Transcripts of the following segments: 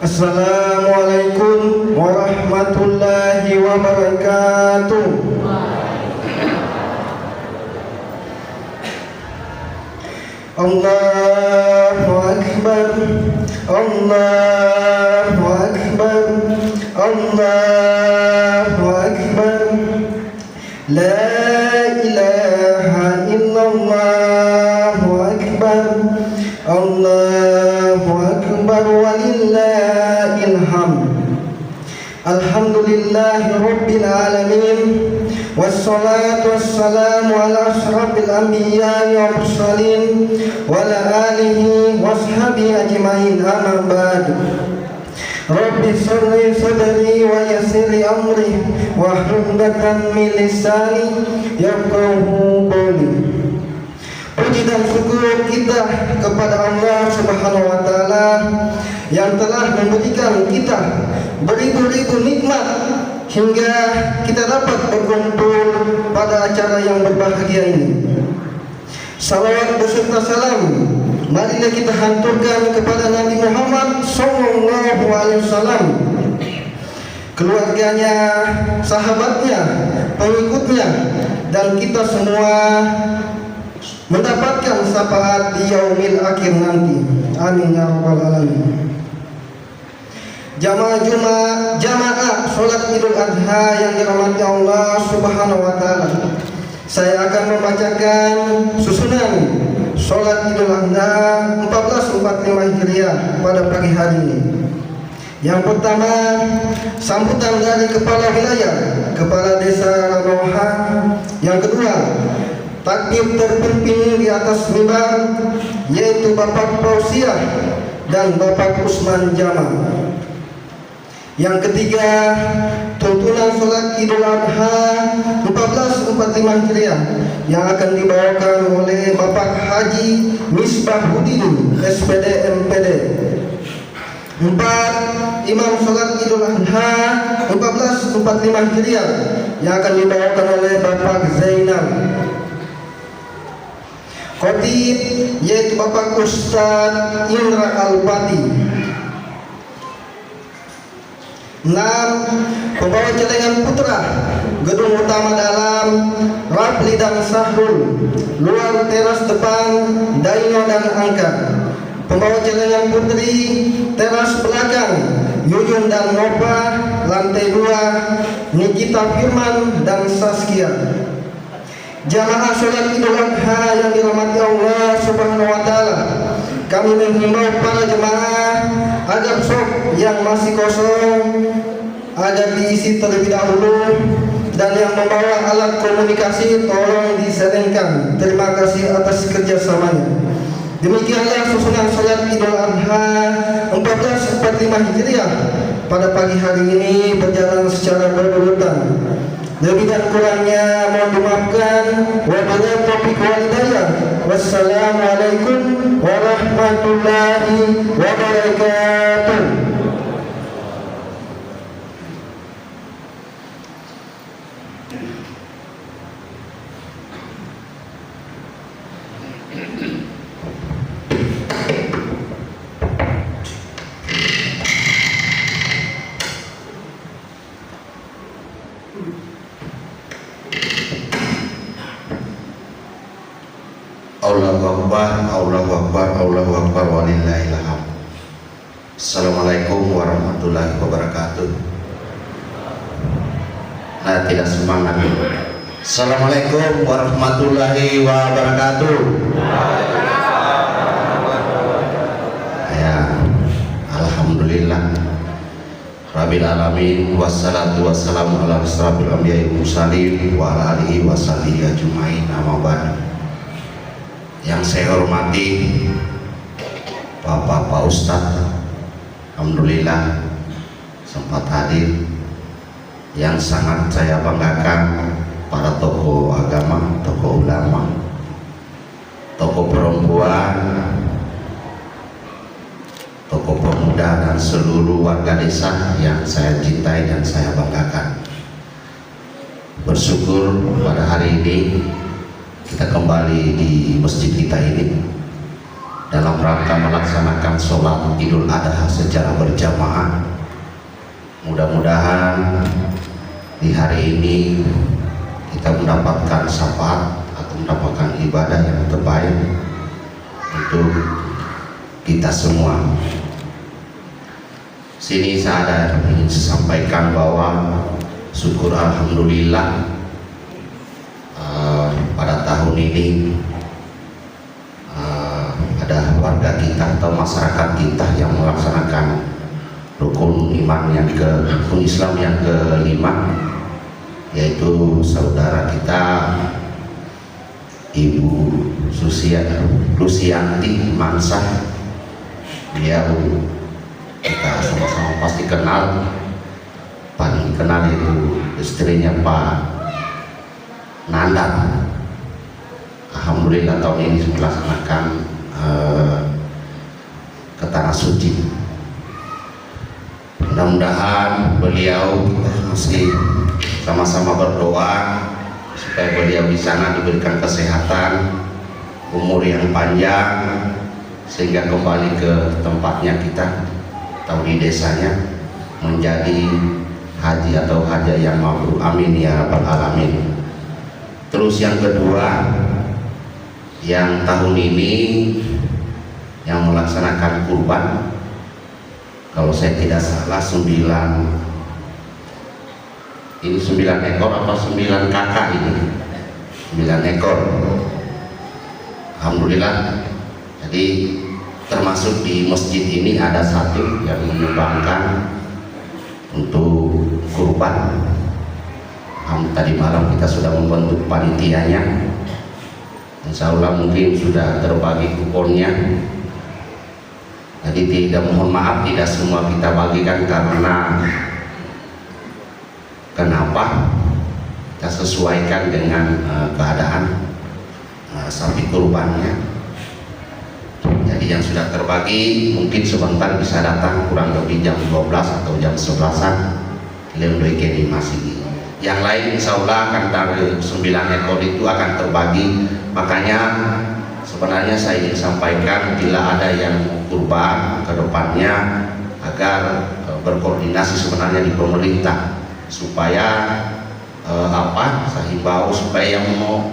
Assalamualaikum warahmatullahi wabarakatuh. Allahu Akbar, Allahu Akbar, Allahu Akbar. La ilaha illallah akbar, Allahu Akbar walillahil hamd. Alhamdulillahi rabbil alamin. Wassalatu wassalamu ala ashrafil anbiya'i wal mursalin wa ala alihi washabihi ajmain, amma ba'du. Rabbi shrah sadri wa yassir li amri wahlul 'uqdatam min lisani yafqahu qawli. Puji dan syukur kita kepada Allah Subhanahu wa taala yang telah memberikan kita beribu-ribu nikmat hingga kita dapat berkumpul pada acara yang berbahagia ini. Salawat beserta salam marilah kita hanturkan kepada Nabi Muhammad SAW, keluarganya, sahabatnya, pengikutnya, dan kita semua mendapatkan syafaat di yaumil akhir nanti. Amin ya rabbal alamin. Jamaah sholat Idul Adha yang dirahmati Allah Subhanahu wa taala. Saya akan membacakan susunan sholat Idul Adha 1445 Hijriah pada pagi hari ini. Yang pertama, sambutan dari kepala wilayah, kepala desa Ramoha. Yang kedua, takbir terpimpin di atas mimbar yaitu Bapak Fauziah dan Bapak Usman Jamal. Yang ketiga, tuntunan sholat Idul Adha 1445 Hijriah yang akan dibawakan oleh Bapak Haji Misbahuddin SPD MPD. 4. Imam sholat Idul Adha 1445 Hijriah yang akan dibawakan oleh Bapak Zainal. Khotib yaitu Bapak Ustadz Indra Al-Pati. 6. Pembawa celengan putra gedung utama dalam Rafli dan Sahrul, luar teras depan Daino dan Angka. Pembawa celengan putri teras belakang Yuyun dan Nova, lantai 2 Nikita Firman dan Saskia. Jamaah sholat Idul Adha yang dirahmati Allah Subhanahu wa taala, kami menghimbau para jemaah agar sok yang masih kosong agar diisi terlebih dahulu, dan yang membawa alat komunikasi tolong diselengkan. Terima kasih atas kerjasamanya. Demikianlah susunan sholat Idul Adha 1445 Hijriah pada pagi hari ini berjalan secara berurutan. Lebih dan kurangnya mohon dimaafkan. Wabillahi taufiq wal hidayah. Wassalamualaikum warahmatullahi wabarakatuh. Allahu Akbar, Allahu Akbar, Allahu Akbar walillahil hamd. Assalamualaikum warahmatullahi wabarakatuh. Nah, tidak semangat. Assalamualaikum warahmatullahi wabarakatuh. Ya, alhamdulillah Rabbil alamin, wassalatu wassalamu ala asyrafil anbiya'i wal mursalin wa ala alihi washabihi ajmain, amma ba'du. Yang saya hormati Bapak Pak Ustadz, alhamdulillah sempat hadir. Yang sangat saya banggakan para tokoh agama, tokoh ulama, tokoh perempuan, tokoh pemuda, dan seluruh warga desa yang saya cintai dan saya banggakan. Bersyukur pada hari ini kita kembali di masjid kita ini dalam rangka melaksanakan sholat Idul Adha secara berjamaah. Mudah-mudahan di hari ini kita mendapatkan syafaat atau mendapatkan ibadah yang terbaik untuk kita semua. Sini saya ingin sampaikan bahwa syukur alhamdulillah pada tahun ini ada warga kita atau masyarakat kita yang melaksanakan rukun iman rukun Islam yang kelima, yaitu saudara kita Ibu Lusianti Mansah. Beliau kita sama-sama pasti kenal, paling kenal itu istrinya Pak Nandan. Alhamdulillah tahun ini melaksanakan ke tanah suci. Mudah-mudahan beliau, kita masih sama-sama berdoa supaya beliau di sana diberikan kesehatan, umur yang panjang, sehingga kembali ke tempatnya kita atau di desanya menjadi haji atau haja yang mabrur. Amin ya rabbal alamin. Terus yang kedua, yang tahun ini yang melaksanakan kurban, kalau saya tidak salah 9 ekor apa 9 kakak ini, 9 ekor. Alhamdulillah. Jadi termasuk di masjid ini ada satu yang menyumbangkan untuk kurban. Tadi malam kita sudah membentuk panitianya. Insya Allah mungkin sudah terbagi kuponnya. Jadi tidak, mohon maaf tidak semua kita bagikan karena kenapa? Kita sesuaikan dengan keadaan sapi kurbannya. Jadi yang sudah terbagi mungkin sebentar bisa datang kurang lebih jam 12 atau jam 11-an. Ini masih. Yang lain insya Allah akan dari 9 ekor itu akan terbagi. Makanya sebenarnya saya ingin sampaikan bila ada yang kurban ke depannya agar berkoordinasi sebenarnya di pemerintah supaya saya himbau supaya yang mau,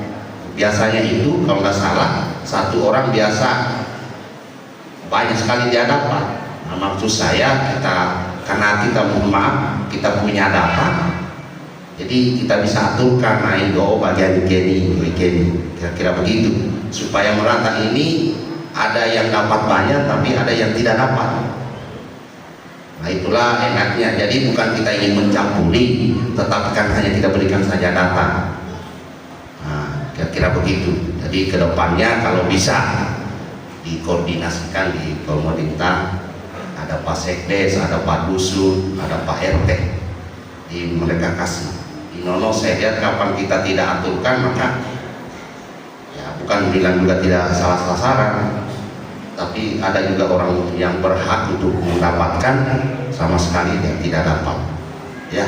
biasanya itu kalau nggak salah satu orang biasa banyak sekali dia dapat. Nah, maksud saya karena kita mohon maaf kita punya data, jadi kita bisa aturkan do bagian gini kira-kira begitu supaya merata. Ini ada yang dapat banyak tapi ada yang tidak dapat. Nah itulah enaknya. Jadi bukan kita ingin mencampuri, tetapi kan hanya kita berikan saja data. Nah kira-kira begitu. Jadi kedepannya kalau bisa dikoordinasikan di pemerintah, ada Pak Sekdes, ada Pak Dusun, ada Pak RT, di mereka kasih. Di Nono saya lihat kapan kita tidak aturkan maka ya bukan bilang juga tidak salah sasaran, tapi ada juga orang yang berhak untuk mendapatkan sama sekali yang tidak dapat. Ya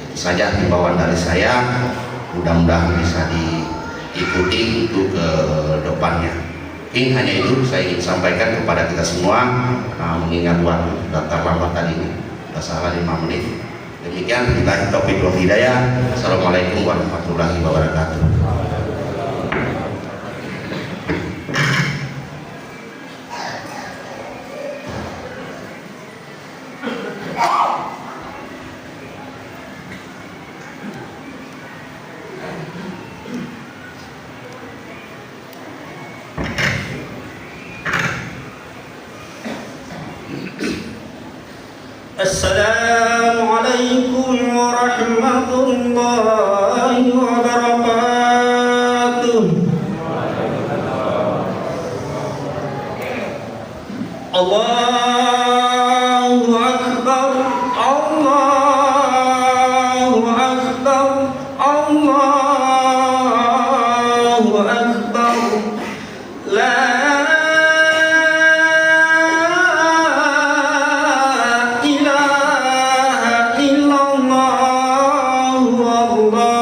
itu saja himbauan dari saya, mudah-mudahan bisa diikuti untuk ke depannya. Ini hanya itu saya ingin sampaikan kepada kita semua. Mengingat waktu daftar lambat tadi ini sudah salah 5 menit. Demikian kita taufiq wal hidayah. Assalamualaikum warahmatullahi wabarakatuh. Assalamualaikum warahmatullahi wabarakatuh. Allahu Akbar, Allahu Akbar, Allahu Akbar. La ilaha illallah, Allah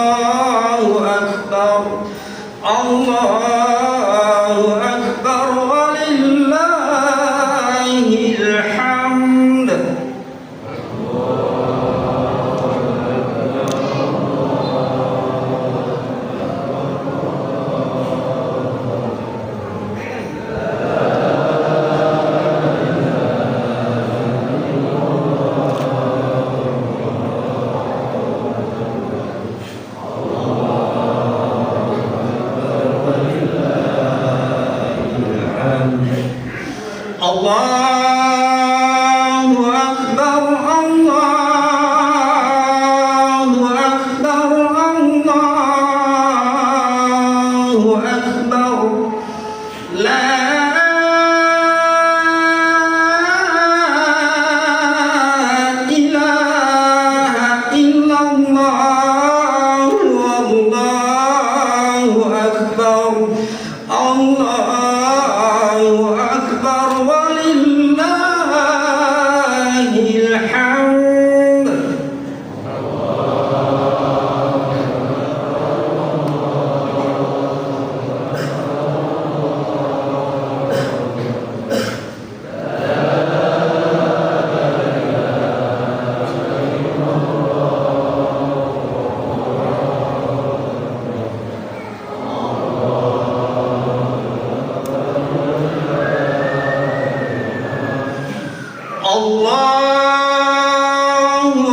Allahu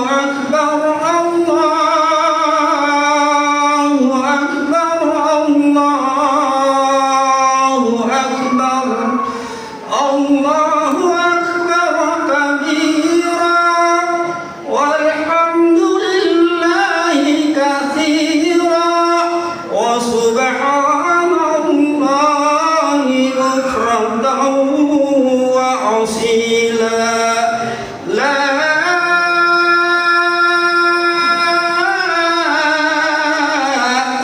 Akbar, Allahu Akbar, Allahu Akbar, Allahu Akbar kabira, walhamdulillahi katsira, wa subhanallahi bukratan wa asila. La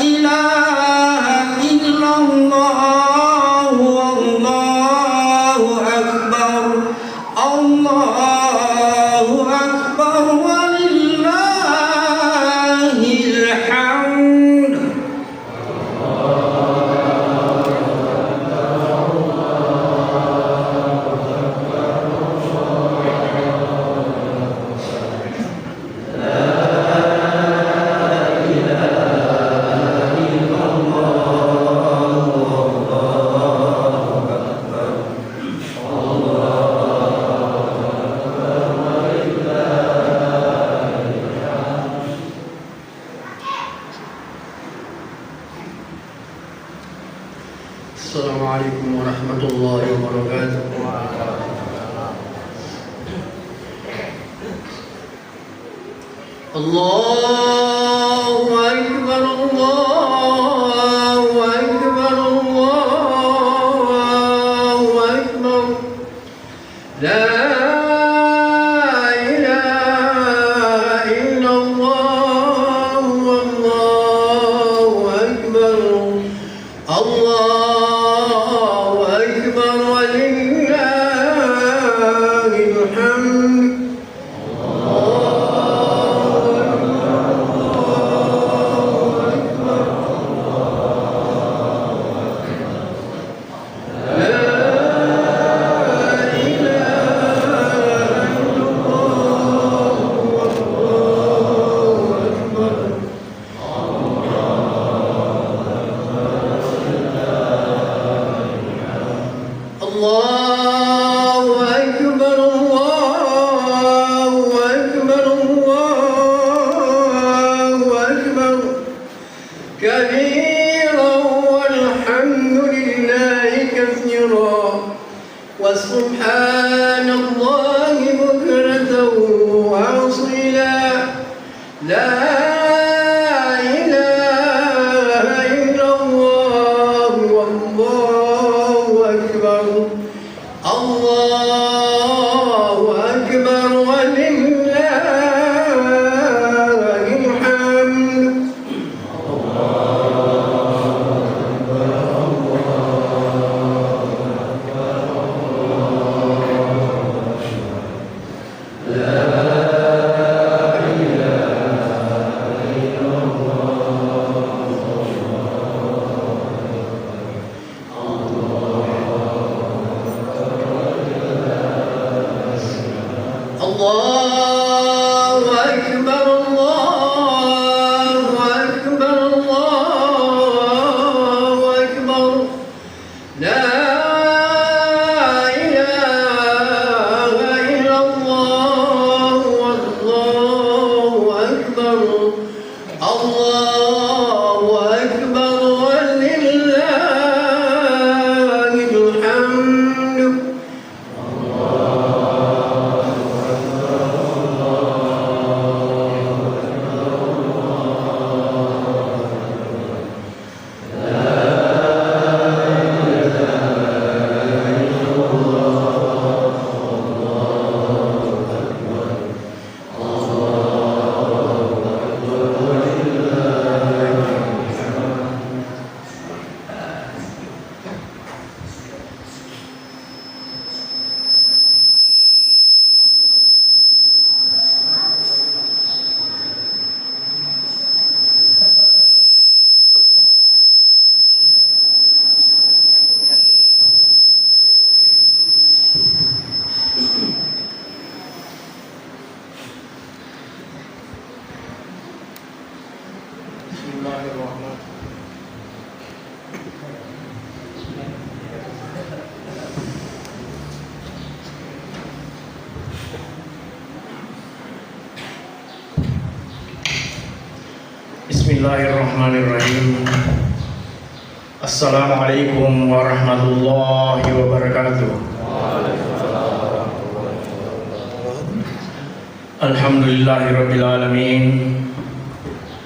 ilaha illallah, wallahu akbar, Allahu akbar, walillahil hamd. Assalamualaikum warahmatullahi wabarakatuh. Allahu Akbar, Allahu Akbar, Allahu Akbar. La ilaha illallah, wallahu akbar. Allahu akbar, walillahil hamd. Allahu akbar, Allahu akbar, Allahu akbar. كبيرا والحمد لله كثيرا وسبحان الله بكرة وأصيلا. لا إله إلا الله والله أكبر. الله أكبر ولله الحمد. الله أكبر، الله أكبر، الله أكبر. لا إله إلا الله والله أكبر. الله أكبر ولله الحمد. Bismillahirrahmanirrahim. Assalamualaikum warahmatullahi wabarakatuh. Alhamdulillahirabbil alamin.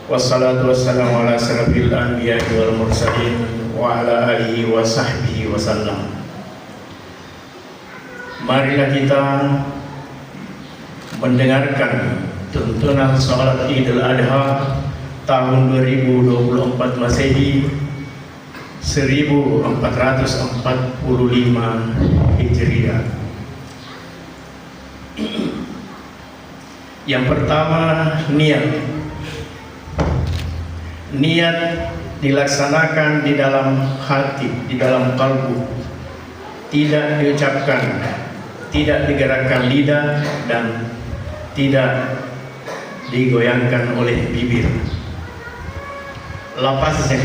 Wassalatu wassalamu ala asyrafil anbiya'i wal mursalin wa ala alihi wa sahbihi wasallam. Marilah kita mendengarkan tuntunan salat Idul Adha tahun 2024 Masehi 1445 Hijriah. Yang pertama, niat dilaksanakan di dalam hati, di dalam kalbu, tidak diucapkan, tidak digerakkan lidah, dan tidak digoyangkan oleh bibir. Lafaznya,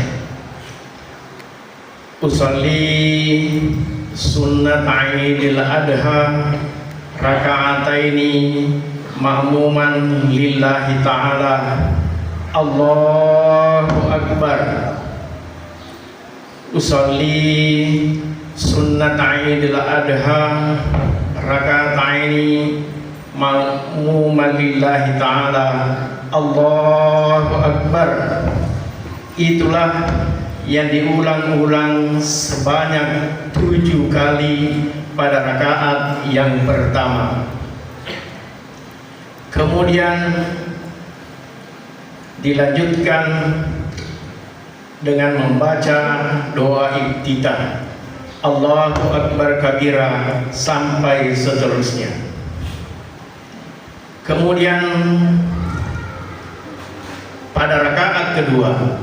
usolli sunnat Idul Adha raka'ataini ma'muman lillahi ta'ala, Allahu Akbar. Usolli sunnat Idul Adha raka'ataini ma'muman lillahi ta'ala, Allahu Akbar. Itulah yang diulang-ulang sebanyak 7 kali pada rakaat yang pertama. Kemudian dilanjutkan dengan membaca doa iftitah, Allahu Akbar kabira, sampai seterusnya. Kemudian pada rakaat kedua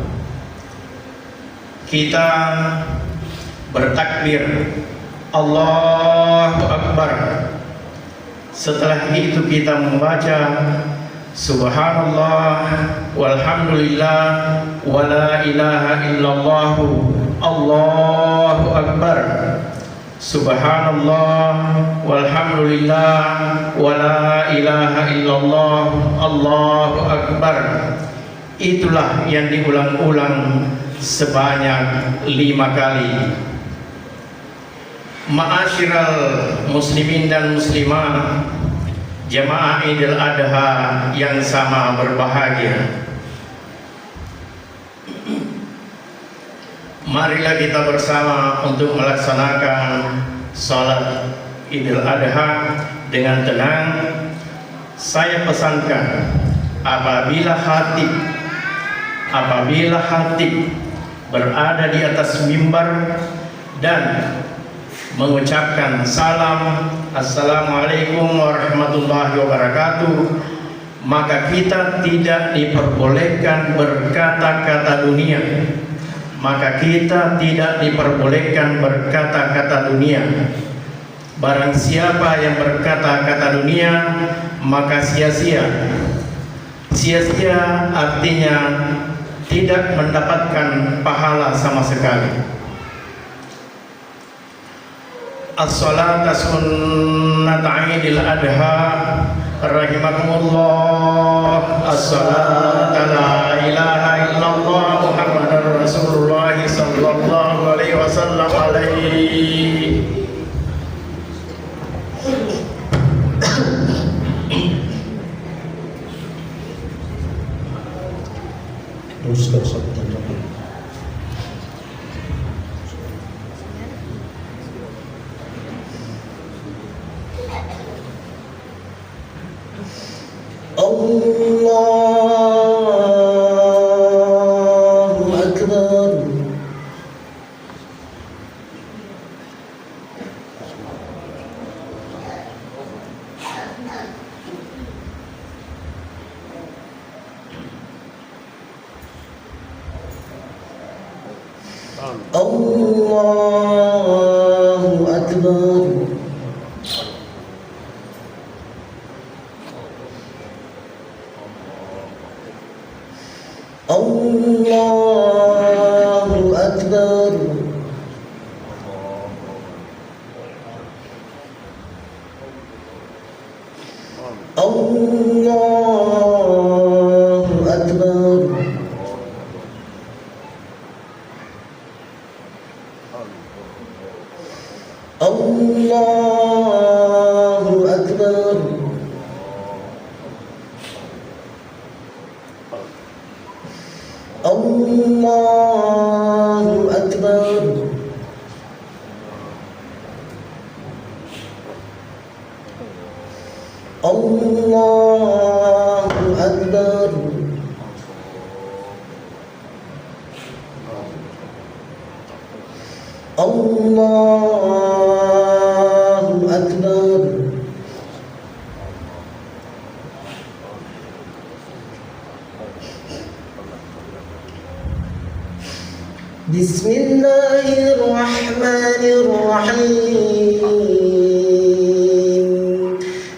kita bertakbir Allahu Akbar. Setelah itu kita membaca Subhanallah walhamdulillah wala ilaha illallah, Allahu Akbar. Subhanallah walhamdulillah wala ilaha illallah, Allahu Akbar. Itulah yang diulang-ulang sebanyak 5 kali. Ma'asyiral muslimin dan muslimah, jamaah Idul Adha yang sama berbahagia, marilah kita bersama untuk melaksanakan salat Idul Adha dengan tenang. Saya pesankan, apabila hati berada di atas mimbar dan mengucapkan salam Assalamualaikum warahmatullahi wabarakatuh, maka kita tidak diperbolehkan berkata-kata dunia. Barang siapa yang berkata-kata dunia, maka sia-sia. Sia-sia artinya tidak mendapatkan pahala sama sekali. As-salata sunnat Idul Adha rahimakumullah. As-salata la ilaha illallah Muhammadar Rasulullah sallallahu alaihi wasallam alaihi. Teruskan sabda Nabi. Allahu Akbar. Allahu Akbar. Allahu Akbar. Allahu Akbar. أكبر الله أكبر الله أكبر الله أكبر بسم الله الرحمن الرحيم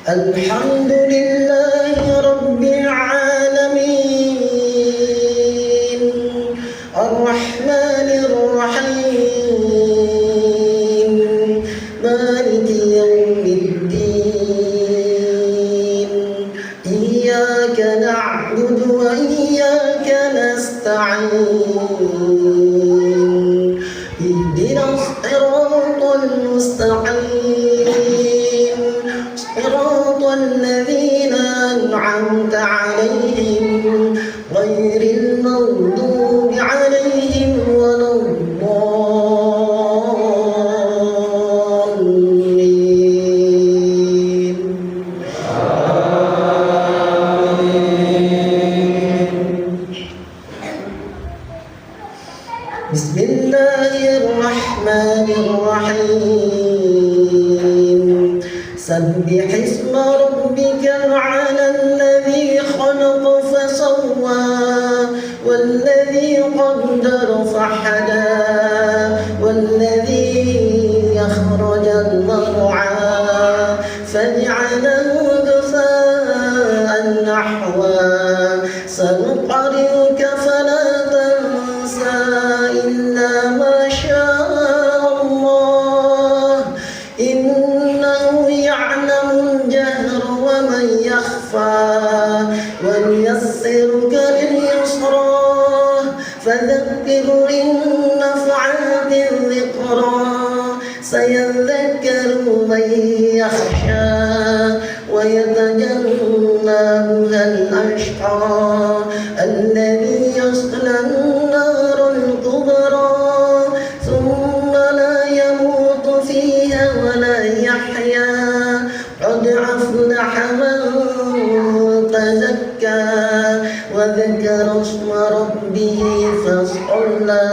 الحمد لله رب العالمين الرحمن الرحيم مالك يوم الدين إياك نعبد وإياك نستعين اهدنا الصراط المستقيم صراط الذين أنعمت عليهم غير المغضوب عليهم ولا الضالين بسم الله الرحمن الرحيم سبح اسم ربك الأعلى الذي خلق فسوى والذي قدر فهدى والذي أخرج المرعى فجعله غثاء نحوا سنقرئك فلا تنسى إلا ما شاء الله إنه يعلم الجهر ومن يخفى ونيسرك لليسرى فذكر إن نفعت الذكرى سيذكر من يخشى ويتجنبها الأشقى الذي يصلى النار الكبرى ثم لا يموت فيها ولا يحيا قد أفلح من تزكى وذكر اسم ربه فصلى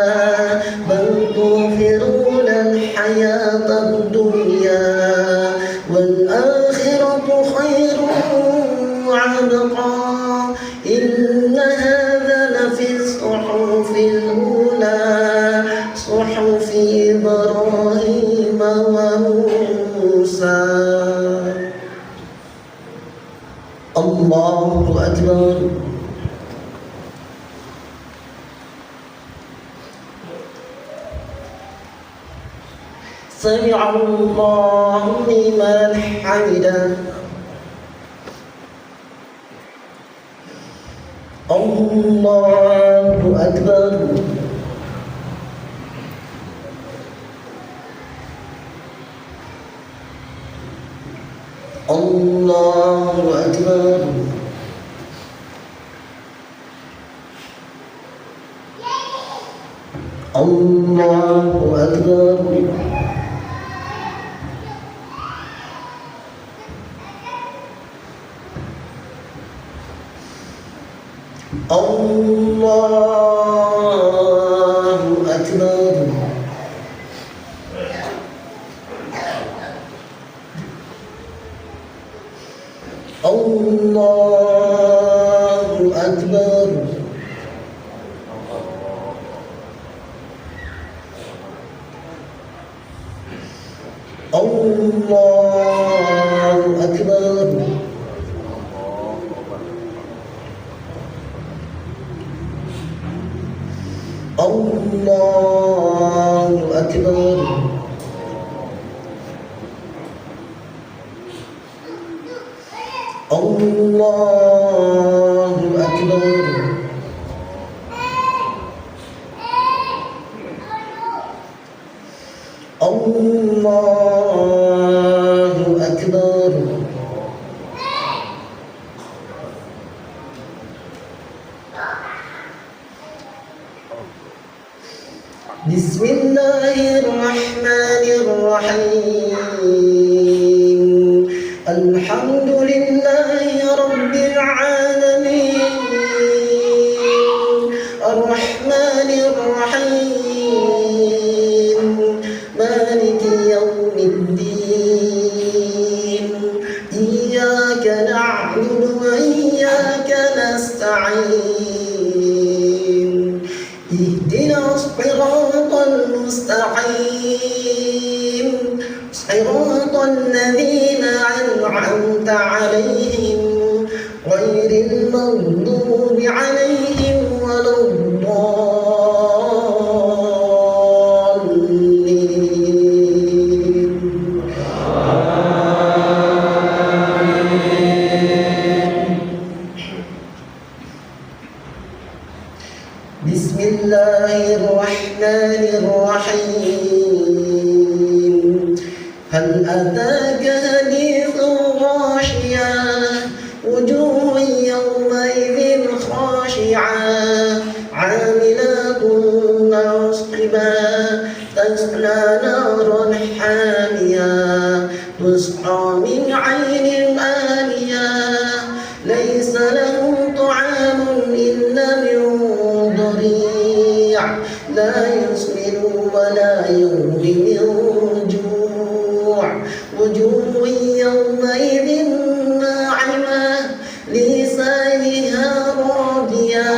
بل تؤثرون الحياة الدنيا والآخرة خير وأبقى إن هذا لفي الصحف الأولى صحف إبراهيم وموسى الله أكبر سمع الله لمن حمده الله أكبر الله أكبر الله أكبر الله أكبر الله أكبر الله أكبر الله أكبر الله أكبر الله أكبر بسم الله الرحمن الرحيم الحمد لله رب العالمين الرحمن الرحيم مالك يوم الدين إياك نعبد وإياك نستعين اهدنا الصراط المستقيم صراط الذين أنعمت عليهم غير المغضوب عليهم ولا الضالين. بسم الله الرحمن الرحيم هل أتاك حديث الغاشية وجوه يومئذ خاشعة عاملة ناصبة تصلى نارا حامية تسقى من عين آنية ليس لهم طعام إلا من ضريع لا يسمن ولا يغني من جوع وجوه يومئذ ناعمة لسعيها راضية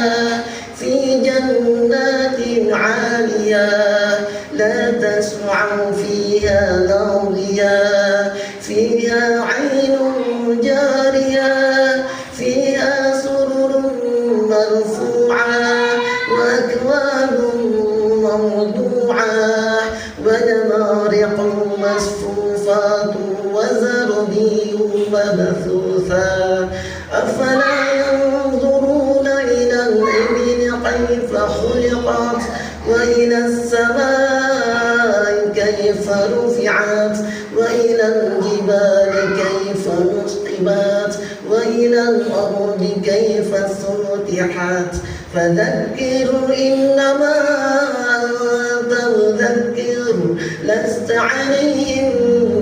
في جنات عالية لا تسمع فيها لاغية فيها عين جارية فيها سرر مرفوعة وأكواب موضوعة ونمارق مصفوفات وزرابي مبثوثة أفلا ينظرون إلى الإبل كيف خلقت وإلى السماء كيف رفعت وإلى الجبال كيف نصبت وإلى الأرض كيف سطحت فذكر إنما أنت مذكر لست عليهم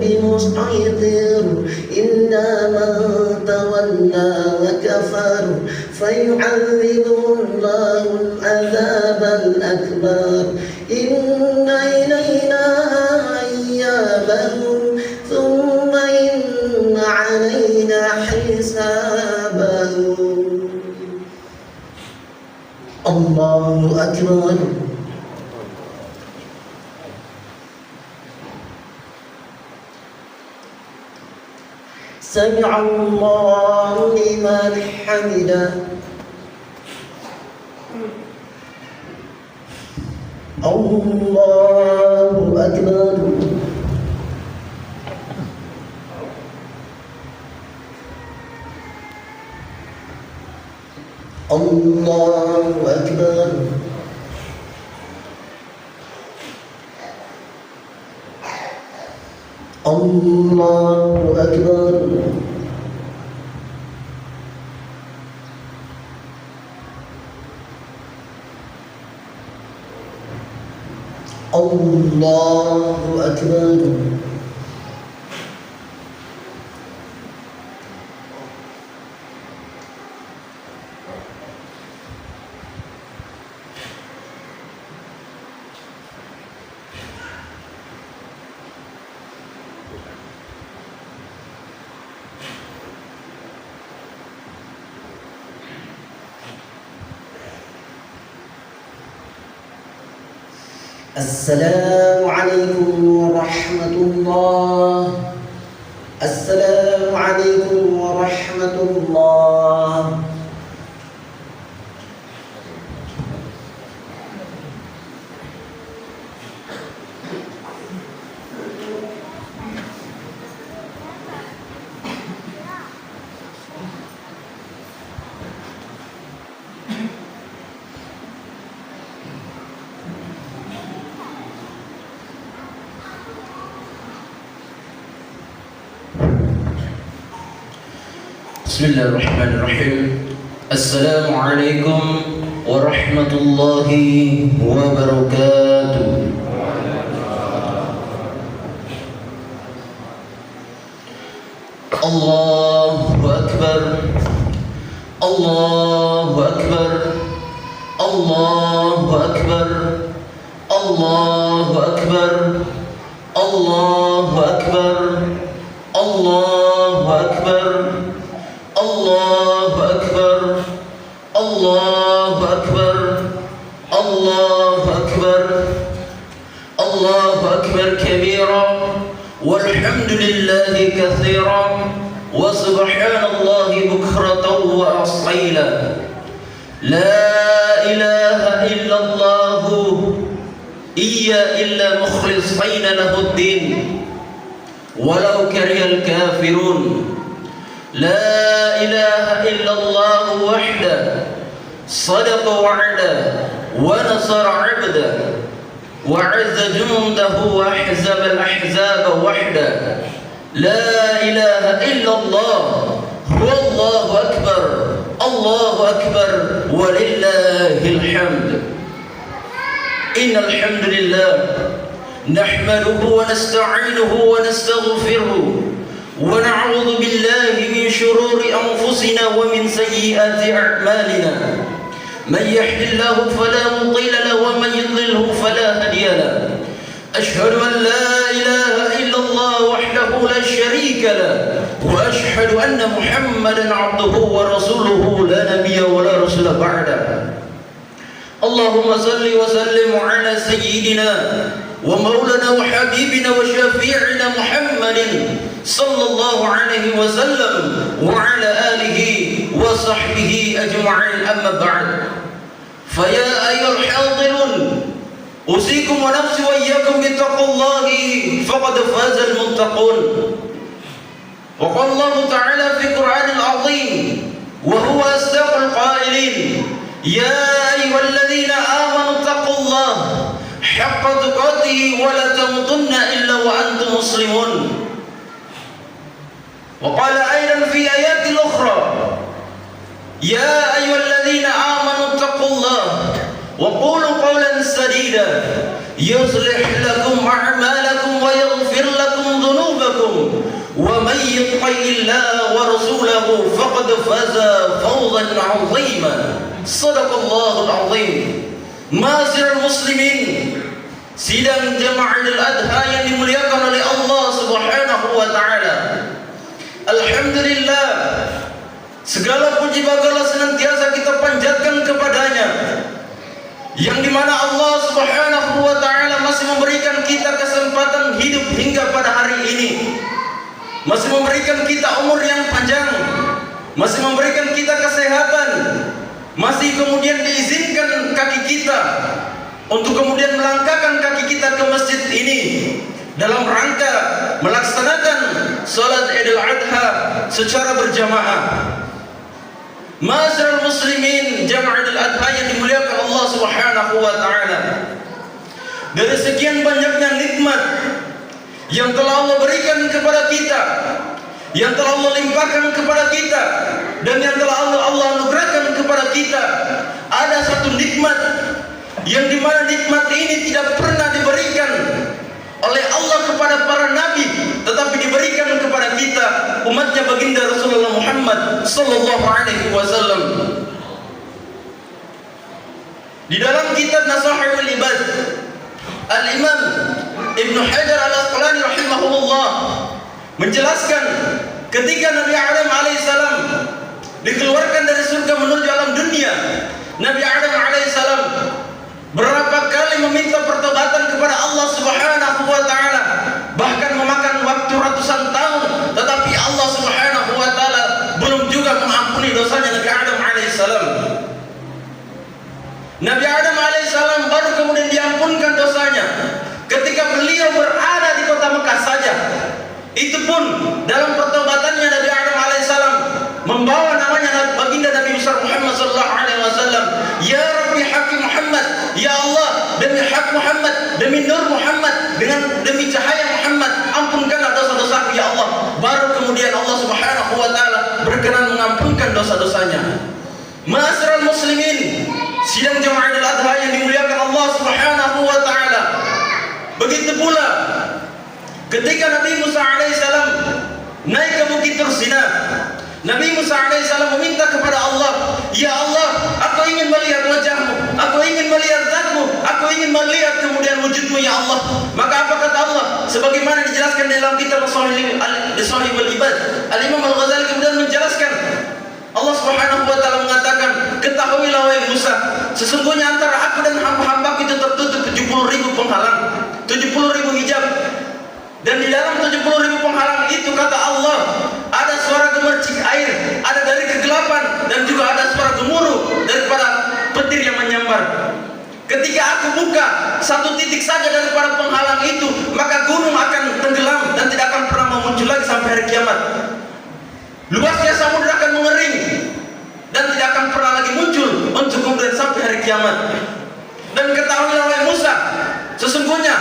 بمسيطر إلا من تولى وكفر فيعذبه الله العذاب الأكبر إن إلينا إيابهم ثم إن علينا حسابهم. الله أكبر. سمع الله لمن حمده. الله أكبر. الله أكبر. الله أكبر. الله أكبر. السلام عليكم ورحمة الله. السلام عليكم ورحمة الله. بسم الله الرحمن الرحيم. السلام عليكم ورحمة الله وبركاته. الله أكبر الله أكبر الله أكبر الله أكبر الله أكبر الله أكبر الله أكبر الله أكبر الله أكبر الله أكبر كبيرا والحمد لله كثيرا وسبحان الله بكرة وأصيلا لا إله إلا الله إلا مخلصين له الدين ولو كره الكافرون لا إله إلا الله وحده صدق وعده ونصر عبده وعز جنده وأحزب الأحزاب وحده لا إله إلا الله هو الله أكبر الله أكبر ولله الحمد إن الحمد لله نحمده ونستعينه ونستغفره ونعوذ بالله من شرور أنفسنا ومن سيئات أعمالنا من يهد الله فلا مضل له ومن يضلله فلا هادي له أشهد أن لا إله إلا الله وحده لا شريك له وأشهد أن محمدا عبده ورسوله لا نبي ولا رسول بعده اللهم صل وسلم على سيدنا ومولانا وحبيبنا وشفيعنا محمد صلى الله عليه وسلم وعلى آله وصحبه أجمعين أما بعد فيا أيها الحاضرون أوصيكم ونفسي وإياكم بتقوى الله فقد فاز المتقون وقال الله تعالى في القرآن العظيم وهو أصدق القائلين يا أيها الذين آمنوا اتقوا الله حق تقاته ولا تموتن إلا وأنتم مسلمون وقال أيضا في آيات أخرى يا أيها الذين آمنوا اتقوا الله وقولوا قولا سديدا يصلح لكم أعمالكم ويغفر لكم ذنوبكم ومن يطع الله ورسوله فقد فاز فوزا عظيما صدق الله العظيم. Ma'asyiral muslimin, sidang jamaah Idul Adha yang dimuliakan oleh Allah Subhanahu wa taala. Alhamdulillah, segala puji bangga senantiasa kita panjatkan kepadanya, yang dimana Allah Subhanahu wa taala masih memberikan kita kesempatan hidup hingga pada hari ini, masih memberikan kita umur yang panjang, masih memberikan kita kesehatan, masih kemudian diizinkan kaki kita untuk kemudian melangkahkan kaki kita ke masjid ini dalam rangka melaksanakan salat Idul Adha secara berjamaah. Ma'asyiral muslimin, jamaah Idul Adha yang dimuliakan Allah Subhanahu wa taala. Dari sekian banyaknya nikmat yang telah Allah berikan kepada kita, yang telah Allah limpahkan kepada kita, dan yang telah Allah anugerahkan kepada kita, ada satu nikmat yang dimana nikmat ini tidak pernah diberikan oleh Allah kepada para nabi, tetapi diberikan kepada kita umatnya baginda Rasulullah Muhammad sallallahu alaihi wasallam. Di dalam kitab Nasahihul Ibad, Al-Imam Ibnu Hajar Al-Asqalani rahimahullah menjelaskan ketika Nabi Adam alaihissalam dikeluarkan dari surga menuju alam dunia, Nabi Adam alaihissalam berapa kali meminta pertobatan kepada Allah Subhanahu wa taala, bahkan memakan waktu ratusan tahun, tetapi Allah Subhanahu wa taala belum juga mengampuni dosanya Nabi Adam alaihissalam. Nabi Adam alaihissalam baru kemudian diampunkan dosanya ketika beliau berada di kota Mekah saja. Itu pun dalam pertobatannya Nabi Adam alaihissalam membawa namanya baginda Nabi besar Muhammad sallallahu alaihi wasallam. Ya Rabbi haqqi Muhammad, ya Allah, demi hak Muhammad, demi nur Muhammad, demi cahaya Muhammad, ampunkanlah dosa-dosaku ya Allah. Baru kemudian Allah Subhanahu wa taala berkenan mengampunkan dosa-dosanya. Ma'asyiral muslimin, sidang jamaah Idul Adha yang dimuliakan Allah Subhanahu wa taala. Begitu pula ketika Nabi Musa alaihissalam naik ke Bukit Tursina. Nabi Musa alaihissalam meminta kepada Allah, "Ya Allah, aku ingin melihat wajahmu, aku ingin melihat zatmu, aku ingin melihat kemudian wujudmu ya Allah." Maka apa kata Allah? Sebagaimana dijelaskan dalam kitab Sahihul Ibad, Al-Imam Al-Ghazali kemudian menjelaskan, Allah Subhanahu wa taala mengatakan, "Ketahuilah wahai Musa, sesungguhnya antara aku dan hamba-hambaku itu tertutup 70.000 penghalang, 70.000 hijab. Dan di dalam 70.000 penghalang itu kata Allah, ada suara gemercik air, ada dari kegelapan, dan juga ada suara gemuruh daripada petir yang menyambar. Ketika aku buka satu titik saja daripada penghalang itu, maka gunung akan tenggelam dan tidak akan pernah muncul lagi sampai hari kiamat. Luasnya samudra akan mengering dan tidak akan pernah lagi muncul untuk kemudian sampai hari kiamat. Dan ketahuilah wahai Musa, sesungguhnya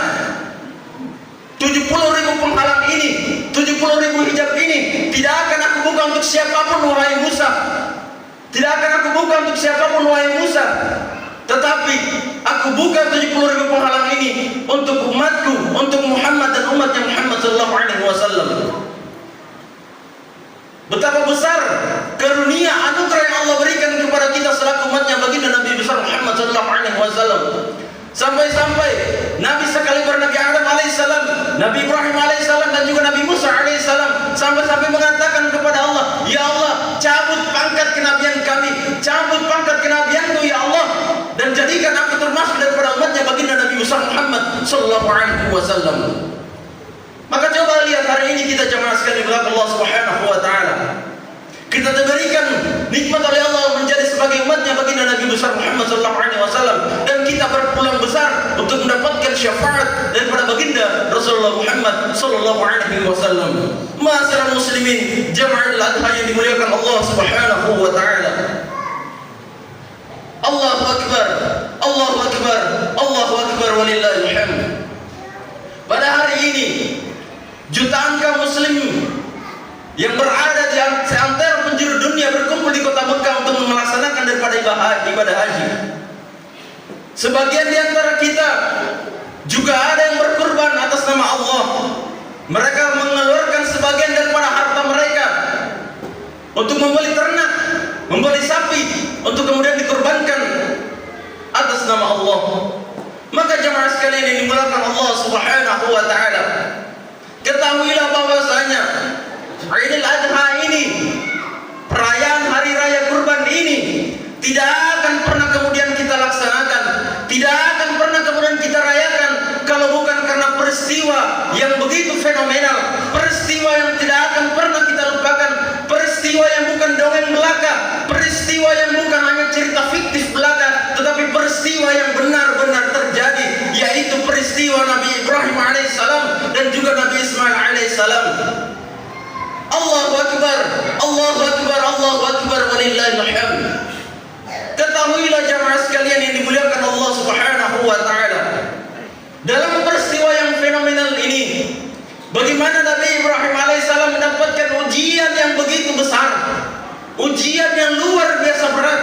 70.000 penghalang ini, 70.000 hijab ini tidak akan aku buka untuk siapapun wahai Musa. Tidak akan aku buka untuk siapapun wahai Musa. Tetapi aku buka 70.000 penghalang ini untuk umatku, untuk Muhammad dan umatnya Muhammad sallallahu alaihi wasallam." Betapa besar karunia anugerah yang Allah berikan kepada kita selaku umatnya baginda Nabi besar Muhammad sallallahu alaihi wasallam. Sampai-sampai Nabi sekaliber Nabi Adam alaihissalam, Nabi Ibrahim alaihissalam, dan juga Nabi Musa alaihissalam sampai-sampai mengatakan kepada Allah, "Ya Allah, cabut pangkat kenabian kami, cabut pangkat kenabianku ya Allah, dan jadikan aku termasuk daripada umatnya baginda Nabi besar Muhammad sallallahu alaihi wasallam." Maka coba lihat hari ini kita jemaah sekalian belakang Allah Subhanahu wa taala. Kita diberikan nikmat oleh Allah menjadi sebagai umatnya baginda Nabi besar Muhammad sallallahu alaihi wasallam, dan kita berpeluang besar untuk mendapatkan syafaat daripada baginda Rasulullah Muhammad sallallahu alaihi wasallam. Ma'asyiral muslimin, jamaah al-adha yang dimuliakan Allah Subhanahu wa taala. Allahu akbar, Allahu akbar, Allahu akbar walillahil hamd. Pada hari ini jutaan kaum muslim yang berada di antara penjuru dunia berkumpul di kota Mekah untuk melaksanakan daripada ibadah haji. Sebagian di antara kita juga ada yang berkurban atas nama Allah. Mereka mengeluarkan sebagian daripada harta mereka untuk membeli ternak, membeli sapi, untuk kemudian dikurbankan atas nama Allah. Maka jemaah sekalian yang dimuliakan Allah Subhanahu wa taala, ketahuilah bahwasanya Idul Adha ini, perayaan hari raya kurban ini, tidak akan pernah kemudian kita laksanakan, tidak akan pernah kemudian kita rayakan kalau bukan karena peristiwa yang begitu fenomenal, peristiwa yang tidak akan pernah kita lupakan, peristiwa yang bukan dongeng belaka, peristiwa yang bukan hanya cerita fiktif belaka, tetapi peristiwa yang benar-benar terjadi, yaitu peristiwa Nabi Ibrahim alaihissalam dan juga Nabi Ismail alaihissalam. Allahu akbar, Allahu akbar, Allahu akbar walillahil hamd. Ketahuilah jamaah sekalian yang dimuliakan Allah Subhanahu wa taala, dalam peristiwa yang fenomenal ini, bagaimana Nabi Ibrahim alaihissalam mendapatkan ujian yang begitu besar, ujian yang luar biasa berat,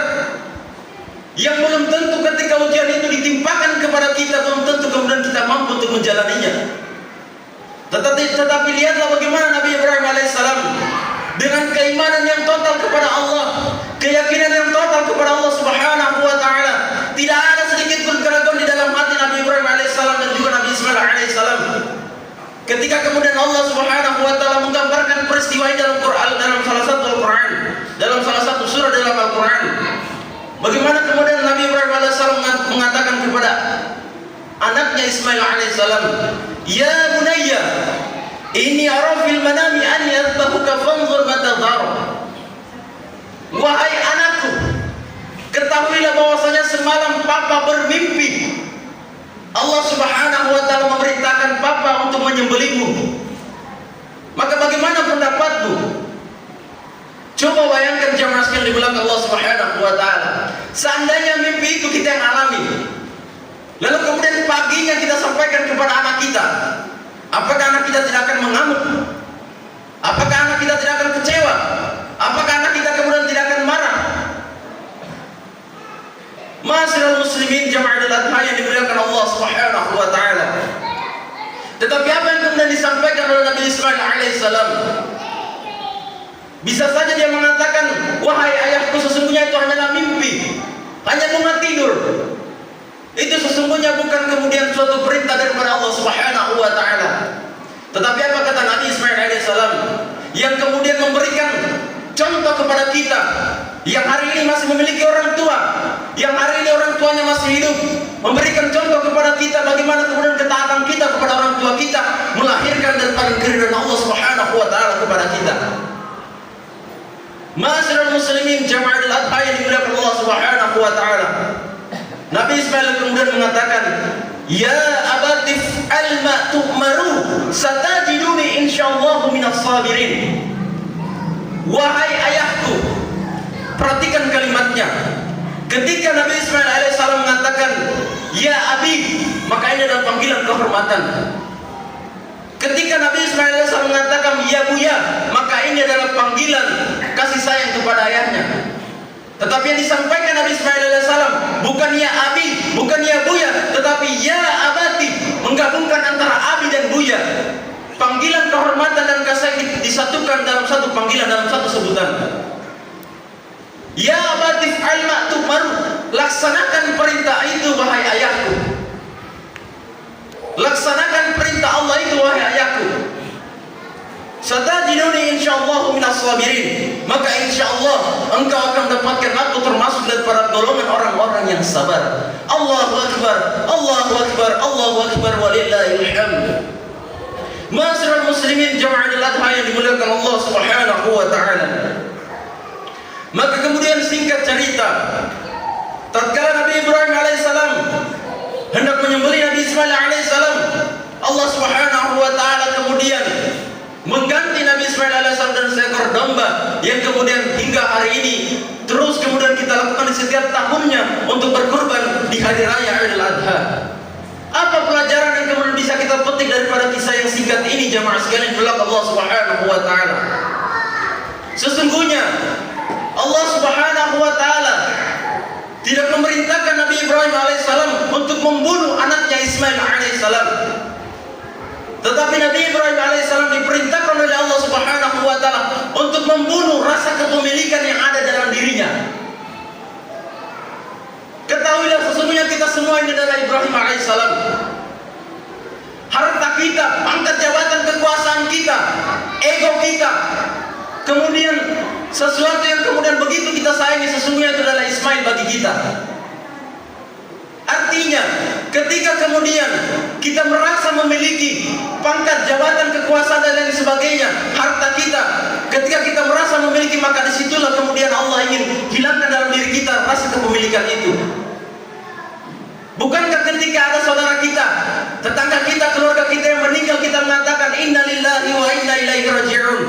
yang belum tentu ketika ujian itu ditimpakan kepada kita, belum tentu kemudian kita mampu untuk menjalaninya. Tetapi lihatlah bagaimana Nabi Ibrahim alaihissalam dengan keimanan yang total kepada Allah, keyakinan yang total kepada Allah Subhanahu wa taala, tidak ada sedikit pun keraguan di dalam hati Nabi Ibrahim alaihissalam dan juga Nabi Ismail alaihissalam. Ketika kemudian Allah Subhanahu wa taala menggambarkan peristiwa ini dalam Quran, dalam salah satu Al-Quran, dalam salah satu surah dalam Al-Quran, bagaimana kemudian Nabi Ibrahim alaihissalam mengatakan kepada anaknya Ismail alaihissalam, "Ya bunayya, inni ara fil manami an yadhbahuka fanzur ma tadhar." Wahai anakku, ketahuilah bahwasanya semalam papa bermimpi Allah Subhanahu wa taala memerintahkan papa untuk menyembelihmu. Maka bagaimana pendapatmu? Coba bayangkan jamaah sekalian di belakang Allah Subhanahu wa taala, seandainya mimpi itu kita yang alami, lalu kemudian paginya kita sampaikan kepada anak kita, apakah anak kita tidak akan mengamuk? Apakah anak kita tidak akan kecewa? Apakah anak kita kemudian tidak akan marah? Ma'asyiral muslimin jama'atul adha yang dimuliakan Allah Subhanahu wa taala. Tetapi apa yang kemudian disampaikan oleh Nabi Ismail alaihissalam? Bisa saja dia mengatakan, wahai ayahku, sesungguhnya itu hanyalah mimpi, hanya bunga tidur. Itu sesungguhnya bukan kemudian suatu perintah daripada Allah Subhanahu wa Ta'ala. Tetapi apa kata Nabi Ismail alaihissalam, yang kemudian memberikan contoh kepada kita yang hari ini masih memiliki orang tua, yang hari ini orang tuanya masih hidup, memberikan contoh kepada kita bagaimana kemudian ketaatan kita kepada orang tua kita melahirkan daripada keridhaan Allah Subhanahu wa Ta'ala kepada kita. Ma'asyiral muslimin jama'atul adha yang dimuliakan Allah Subhanahu wa Ta'ala. Nabi Ismail kemudian mengatakan, ya abatif alma tu'maru satajiduni insyaallah minas sabirin. Wahai ayahku, perhatikan kalimatnya. Ketika Nabi Ismail alaihissalam mengatakan ya abi, maka ini adalah panggilan kehormatan. Ketika Nabi Ismail alaihissalam mengatakan ya buya, maka ini adalah panggilan kasih sayang kepada ayahnya. Tetapi yang disampaikan Nabi Ismail alaihissalam bukan ya abi, bukan ya buya, tetapi ya abati, menggabungkan antara abi dan buya. Panggilan kehormatan dan kasih sayang disatukan dalam satu panggilan, dalam satu sebutan. Ya abati fa'al ma tu'mar, laksanakan perintah itu wahai ayahku. Laksanakan perintah Allah itu wahai ayahku. Satajiduni insyaallah minas sabirin, maka insyaallah engkau akan dapatkan aku termasuk daripada golongan orang-orang yang sabar. Allahu akbar, Allahu akbar, Allahu akbar, walillahil hamd. Ma'asyiral muslimin jama'atul adha yang dimuliakan Allah Subhanahu wa Ta'ala. Maka kemudian singkat cerita, tatkala Nabi Ibrahim alaihissalam hendak menyembelih Nabi Ismail alaihissalam, Allah Subhanahu wa Ta'ala kemudian mengganti Nabi Ismail alaihissalam dan seekor domba yang kemudian hingga hari ini terus kemudian kita lakukan di setiap tahunnya untuk berkurban di hari raya Idul Adha. Apa pelajaran yang kemudian bisa kita petik daripada kisah yang singkat ini jamaah sekalian belak Allah Subhanahu wa Ta'ala? Sesungguhnya Allah Subhanahu wa Ta'ala tidak memerintahkan Nabi Ibrahim alaihissalam untuk membunuh anaknya Ismail alaihissalam. Tetapi Nabi Ibrahim alaihissalam diperintahkan oleh Allah Subhanahu wa Ta'ala untuk membunuh rasa kepemilikan yang ada dalam dirinya. Ketahuilah sesungguhnya kita semua ini adalah Ibrahim alaihissalam. Harta kita, pangkat jabatan, kekuasaan kita, ego kita, kemudian sesuatu yang kemudian begitu kita sayangi, sesungguhnya itu adalah Ismail bagi kita. Artinya, ketika kemudian kita merasa memiliki pangkat, jabatan, kekuasaan dan lain sebagainya, harta kita, ketika kita merasa memiliki, maka disitulah kemudian Allah ingin hilangkan dalam diri kita rasa kepemilikan itu. Bukankah ketika ada saudara kita, tetangga kita, keluarga kita yang meninggal, kita mengatakan inna lillahi wa inna ilaihi raji'un?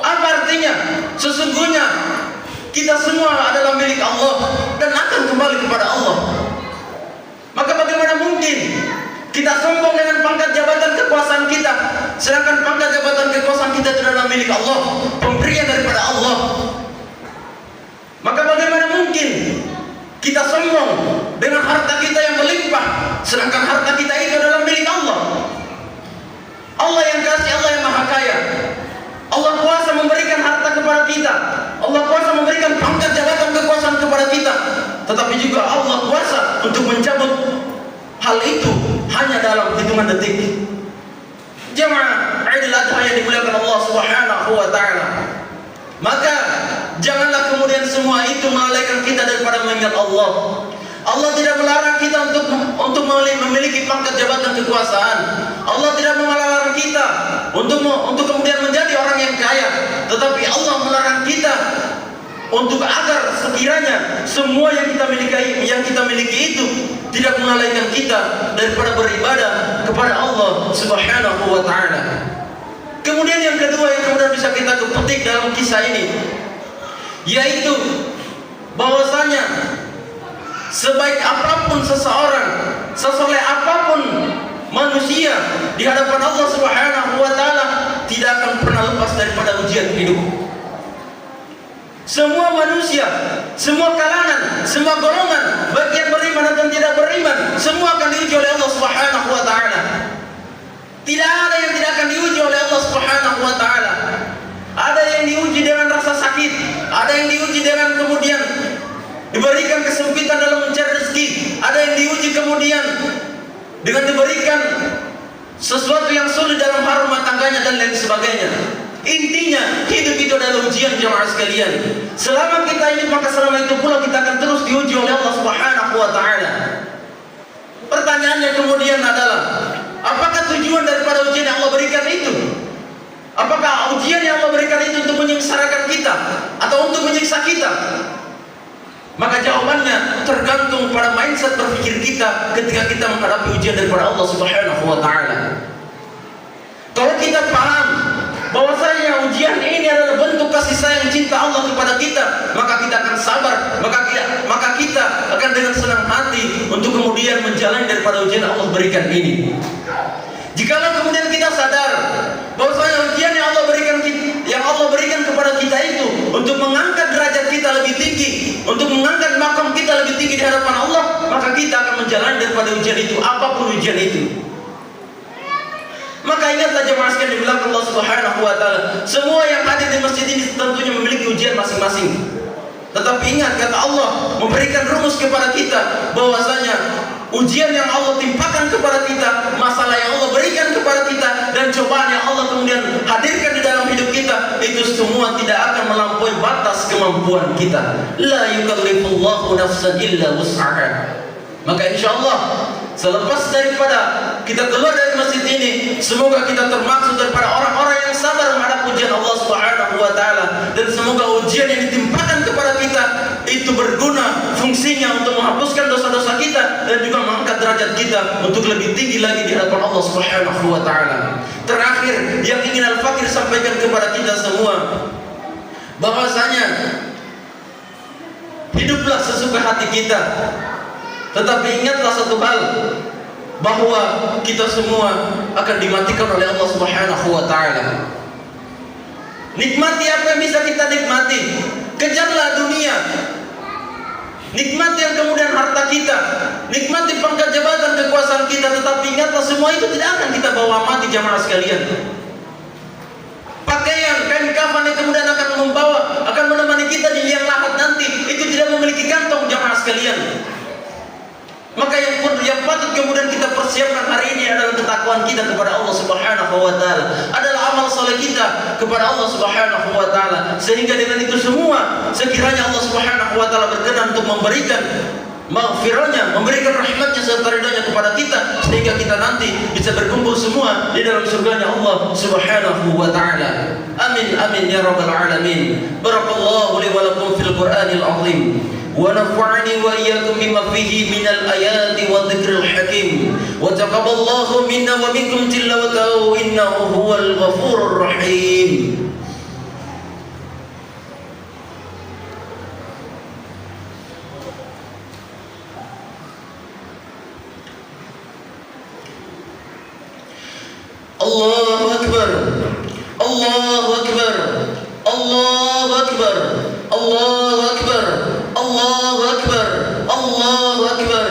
Apa artinya? Sesungguhnya kita semua adalah milik Allah dan akan kembali kepada Allah. Maka bagaimana mungkin kita sombong dengan pangkat jabatan kekuasaan kita, sedangkan pangkat jabatan kekuasaan kita itu adalah milik Allah, pemberian daripada Allah. Maka bagaimana mungkin kita sombong dengan harta kita yang melimpah, sedangkan harta kita itu adalah milik Allah. Allah yang kasih, Allah yang maha kaya. Allah kuasa memberikan harta kepada kita, Allah kuasa memberikan pangkat jabatan kekuasaan kepada kita, tetapi juga Allah kuasa untuk mencabut hal itu hanya dalam hitungan detik. Jamaah Idul Adha yang dimuliakan Allah Subhanahu wa Ta'ala. Maka janganlah kemudian semua itu melalaikan kita daripada mengingat Allah. Allah tidak melarang kita untuk memiliki pangkat jabatan kekuasaan. Allah tidak melarang kita untuk kemudian menjadi orang yang kaya. Tetapi Allah melarang kita untuk agar sekiranya semua yang kita miliki itu tidak melalaikan kita daripada beribadah kepada Allah Subhanahu wa Ta'ala. Kemudian yang kedua yang kemudian bisa kita petik dalam kisah ini, yaitu bahwasanya sebaik apapun seseorang, sesoleh apapun manusia di hadapan Allah Subhanahu wa Ta'ala, tidak akan pernah lepas daripada ujian hidup. Semua manusia, semua kalangan, semua golongan, baik yang beriman dan tidak beriman, semua akan diuji oleh Allah Subhanahu wa Ta'ala. Tidak ada yang tidak akan diuji oleh Allah Subhanahu wa Ta'ala. Ada yang diuji dengan rasa sakit, ada yang diuji dengan kemudian diberikan kesempitan dalam mencari rezeki, ada yang diuji kemudian dengan diberikan sesuatu yang sulit dalam hal rumah tangganya dan lain sebagainya. Intinya hidup itu adalah ujian jemaah sekalian. Selama kita hidup maka selama itu pula kita akan terus diuji oleh Allah Subhanahu wa taala. Pertanyaannya kemudian adalah, apakah tujuan daripada ujian yang Allah berikan itu? Apakah ujian yang Allah berikan itu untuk menyengsarakan kita atau untuk menyiksa kita? Maka jawabannya tergantung pada mindset berpikir kita ketika kita menghadapi ujian daripada Allah Subhanahu wa taala. Kalau kita paham bahwasanya ujian ini adalah bentuk kasih sayang cinta Allah kepada kita, maka kita akan sabar, maka kita akan dengan senang hati untuk kemudian menjalani daripada ujian yang Allah berikan ini. Jikalau kemudian kita sadar bahwasanya ujian yang Allah berikan kepada kita itu untuk mengangkat derajat kita lebih tinggi, untuk mengangkat makam kita lebih tinggi di hadapan Allah, maka kita akan menjalani daripada ujian itu, apapun ujian itu. Maka ingatlah jemaah sekalian dibilang Allah Subhanahu wa taala, semua yang hadir di masjid ini tentunya memiliki ujian masing-masing. Tetapi ingat, kata Allah memberikan rumus kepada kita bahwasanya ujian yang Allah timpakan kepada kita, masalah yang Allah berikan kepada kita, dan cobaan yang Allah kemudian hadirkan di dalam hidup kita, itu semua tidak akan melampaui batas kemampuan kita. La yukallifullahu nafsan illa wus'aha. Maka insyaallah selepas daripada kita keluar dari masjid ini, semoga kita termaksud daripada orang-orang yang sabar menghadapi ujian Allah Subhanahu wa taala, dan semoga ujian yang ditimpakan kepada kita itu berguna fungsinya untuk menghapuskan dosa-dosa kita dan juga mengangkat derajat kita untuk lebih tinggi lagi di hadapan Allah Subhanahu wa taala. Terakhir yang ingin Al-Fakir sampaikan kepada kita semua, bahwasanya hiduplah sesuka hati kita. Tetapi ingatlah satu hal, bahwa kita semua akan dimatikan oleh Allah Subhanahu wa taala. Nikmati apa yang bisa kita nikmati. Kejarlah dunia. Nikmati yang kemudian harta kita, nikmati pangkat jabatan, kekuasaan kita, tetapi ingatlah semua itu tidak akan kita bawa mati jamaah sekalian. Pakaian, kain kafan yang kemudian akan menemani kita di liang lahat nanti, itu tidak memiliki kantong jamaah sekalian. Maka yang patut kemudian kita persiapkan hari ini adalah ketakwaan kita kepada Allah Subhanahu wa taala, adalah amal saleh kita kepada Allah Subhanahu wa taala, sehingga dengan itu semua sekiranya Allah Subhanahu wa taala berkenan untuk memberikan maghfirahnya, memberikan rahmatnya serta ridhonya kepada kita, sehingga kita nanti bisa berkumpul semua di dalam surganya Allah Subhanahu wa taala. Amin amin ya rabbal alamin. Barakallahu li wa lakum fil Qur'anil azim. ونفعني وإياكم بما فيه من الآيات والذكر الحكيم وتقبل الله منا ومنكم تلاوته إنه هو الغفور الرحيم. الله أكبر الله أكبر الله أكبر الله أكبر الله أكبر الله أكبر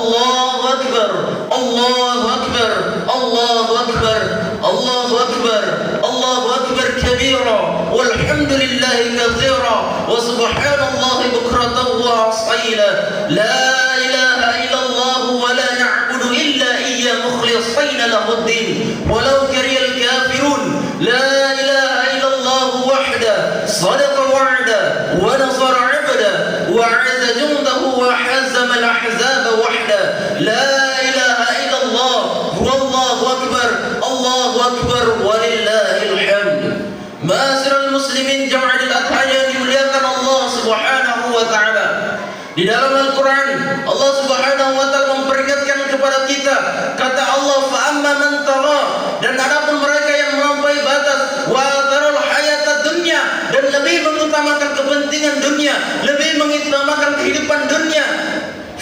الله أكبر الله أكبر الله أكبر الله أكبر الله أكبر كبيرا والحمد لله كثيرا وسبحان الله بكرة وأصيلا. لا إله إلا الله ولا نعبد إلا إياه مخلصين له الدين ولو كره الكافرون. لا إله إلا الله وحده صدق وعده ونصر عبده وعز جنده وحزم الأحزاب وحده. لا إله إلا الله والله أكبر الله أكبر ولله الحمد. Ma'asyiral muslimin jama'atul adhan yang dimuliakan Allah Subhanahu wa taala. Di dalam Al-Quran Allah Subhanahu wa taala memperingatkan kepada kita, kata Allah, fa amma man tagha, dan adapun mereka yang melampaui batas, wa tarul hayatad dunya, dan lebih mengutamakan kepentingan dunia, lebih mengutamakan kehidupan dunia,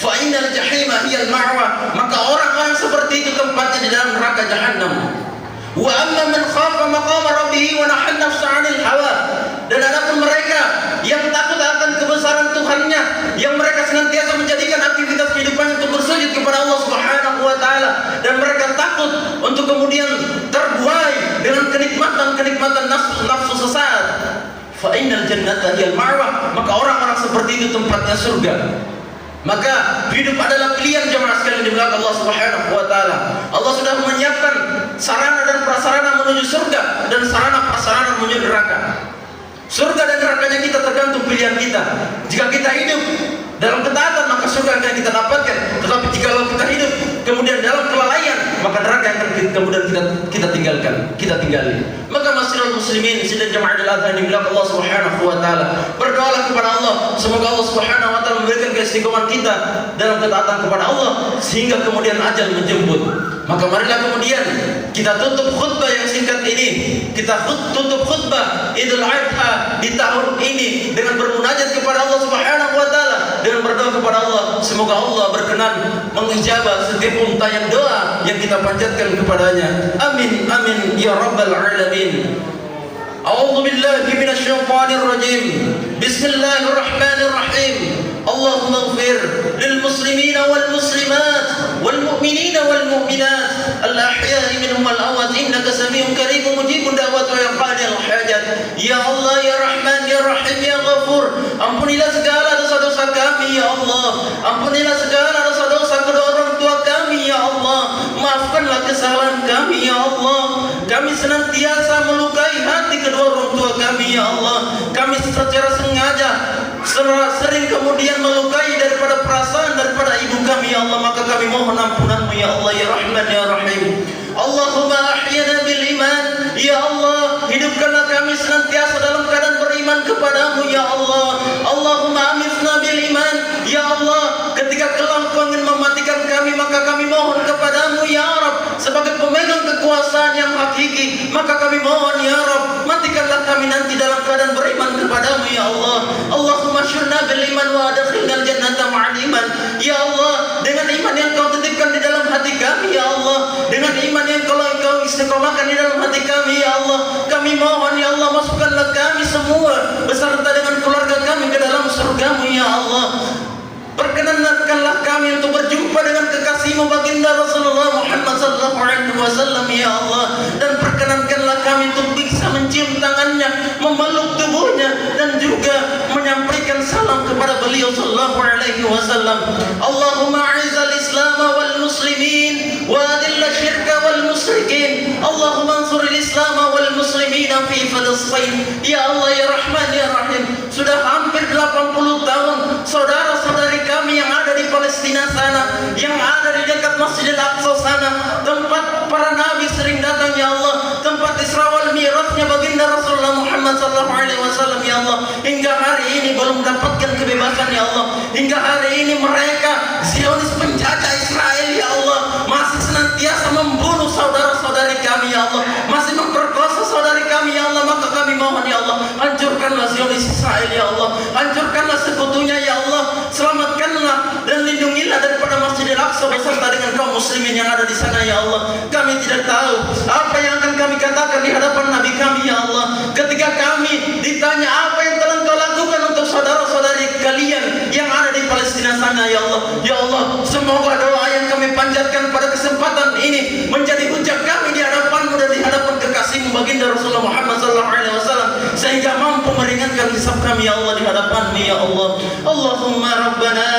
fa innal jahima hiyal ma'wa, maka orang-orang seperti itu tempatnya di dalam neraka jahanam. Wa amma man khafa maqama rabbih wa nahana nafsa 'anil hawa, dan adapun mereka yang takut akan kebesaran Tuhannya, yang mereka senantiasa menjadikan aktivitas kehidupan untuk bersujud kepada Allah Subhanahu wa taala, dan mereka takut untuk kemudian terbuai dengan kenikmatan nafsu sesaat, fa innal jannata hiyal ma'wa, maka orang-orang seperti itu tempatnya surga. Maka hidup adalah pilihan jemaah sekalian di belakang Allah Subhanahu wa taala. Allah sudah menyiapkan sarana dan prasarana menuju surga dan sarana prasarana menuju neraka. Surga dan nerakanya kita tergantung pilihan kita. Jika kita hidup dalam ketaatan, maka surga akan kita dapatkan. Tetapi jika kita hidup kemudian dalam kelalaian, maka neraka akan kemudian kita tinggali. Maka masyiral muslimin sidang jemaah al-adhan di belakang Allah Subhanahu wa taala, berdoalah kepada Allah semoga Allah Subhanahu wa taala memberikan keistiqomahan kita dalam ketaatan kepada Allah sehingga kemudian ajal menjemput. Maka marilah kemudian kita tutup khutbah yang singkat ini, kita tutup khutbah Idul Adha di tahun ini dengan bermunajat kepada Allah Subhanahu wa taala, dengan berdoa kepada Allah semoga Allah berkenan mengijabah setiap untayan doa yang kita panjatkan kepadanya. Amin amin ya rabbal alamin. A'udzu billahi minasy syaithanir rajim. Bismillahirrahmanirrahim. Allahumma ighfir lil muslimina wal muslimat wal mu'minina wal mu'minat al ahya'i minhum wal amwat innaka samii'un qariibun mujibud da'wat wa yaqadil hajat. Ya Allah ya Rahman ya Rahim ya Ghafur, ampunilah segala dosa-dosa kami ya Allah, ampunilah segala dosa-dosa kedua orang tua kami ya Allah, maafkanlah kesalahan kami ya Allah. Kami senantiasa melukai hati kedua orang tua kami ya Allah, kami secara sengaja sering kemudian melukai daripada perasaan daripada ibu kami ya Allah, maka kami mohon ampunanmu ya Allah ya Rahman ya Rahim. Allahumma ahyana bil iman, ya Allah hidupkanlah kami senantiasa dalam keadaan beriman kepadamu ya Allah. Allahumma amitna bil iman, ya Allah ketika kelak Kau ingin mematikan kami, maka kami mohon kepadamu ya Rabb sebagai pemegang kekuasaan yang hakiki, maka kami mohon ya Rabb matikanlah kami nanti dalam keadaan beriman kepadamu ya Allah. Allahumma syurna bil iman wa adkhilnal jannata ma'al iman, ya Allah dengan iman yang Kau titipkan di dalam hati kami ya Allah, dengan iman yang Kau istiqomahkan di dalam hati kami ya Allah, kami mohon ya Allah masukkanlah kami semua beserta dengan keluarga kami ke dalam surgamu ya Allah. Perkenankanlah kami untuk berjumpa dengan kekasihmu baginda Rasulullah Muhammad sallallahu alaihi wasallam ya Allah, dan perkenankanlah kami untuk bisa mencium tangannya, memeluk tubuhnya dan juga menyampaikan salam kepada beliau sallallahu alaihi wasallam. Allahumma a'izzal Islam wal muslimin wa adilla syirka wal musyrikin. Allahumma ansuril Islam wal muslimin fi Palestin. Ya Allah ya Rahman ya Rahim, sudah hampir 80 tahun saudara-saudari kami yang ada di Palestina sana, yang ada di dekat Masjidil Aqsa sana, tempat para nabi sering datang ya Allah, tempat Isra wal Mi'rajnya baginda Rasulullah Muhammad sallallahu alaihi wasallam ya Allah, hingga hari ini belum mendapatkan kebebasan ya Allah, hingga hari ini mereka Zionis penjajah Israel ya Allah masih senantiasa membunuh saudara-saudari kami ya Allah, masih memperkosa saudari kami ya Allah. Maka kami mohon ya Allah, hancurkanlah Zionis Israel ya Allah, hancurkanlah sekutunya ya Allah, selamatkanlah dan lindungilah daripada Masjidil Aqsa beserta dengan kaum muslimin yang ada di sana ya Allah. Kami tidak tahu apa yang akan kami katakan di hadapan Nabi kami ya Allah, ketika kami ditanya apa yang telah Engkau lakukan untuk saudara-saudari kalian yang ada di Palestina sana ya Allah. Ya Allah, semoga doa yang kami panjatkan pada kesempatan ini menjadi hujah kami di hadapan-Mu dan di hadapan kekasih-Mu baginda Rasulullah Muhammad sallallahu alaihi wasallam, sehingga mampu meringankan hisab kami ya Allah di hadapan-Mu ya Allah. Allahumma rabbana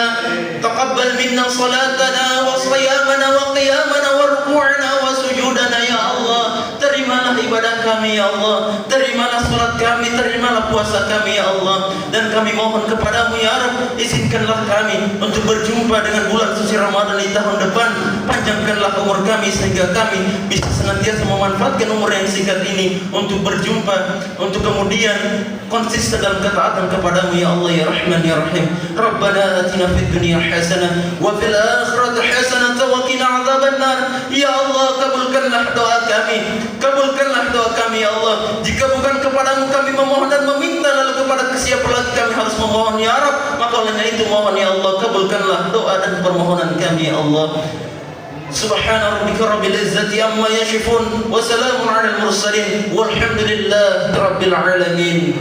taqabbal minna salatana wa siyamana wa qiyamana wa ruku'ana wa sujudana ya Allah. Terimalah ibadah kami ya Allah, terimalah salat kami, terimalah puasa kami ya Allah. Dan kami mohon kepadamu ya Rabb, izinkanlah kami untuk berjumpa dengan bulan suci Ramadan di tahun depan. Panjangkanlah umur kami sehingga kami bisa senantiasa memanfaatkan umur yang singkat ini untuk berjumpa, untuk kemudian konsisten dalam ketaatan kepadamu ya Allah ya Rahman ya Rahim. Rabbana atina fid dunya hasanah wa fil akhirati hasanah wa qina adzabannar. Ya Allah, kabulkanlah doa kami, kabulkanlah doa kami ya Allah. Jika bukan kepadamu kami memohon dan meminta, lalu kepada siapa lagi kami harus memohon ya Rabb? Maka olehnya itu mohon ya Allah, kabulkanlah doa dan permohonan kami ya Allah. Subhana rabbika rabbil izzati amma yasifun wa salamun alal mursalin walhamdulillahi rabbil alamin.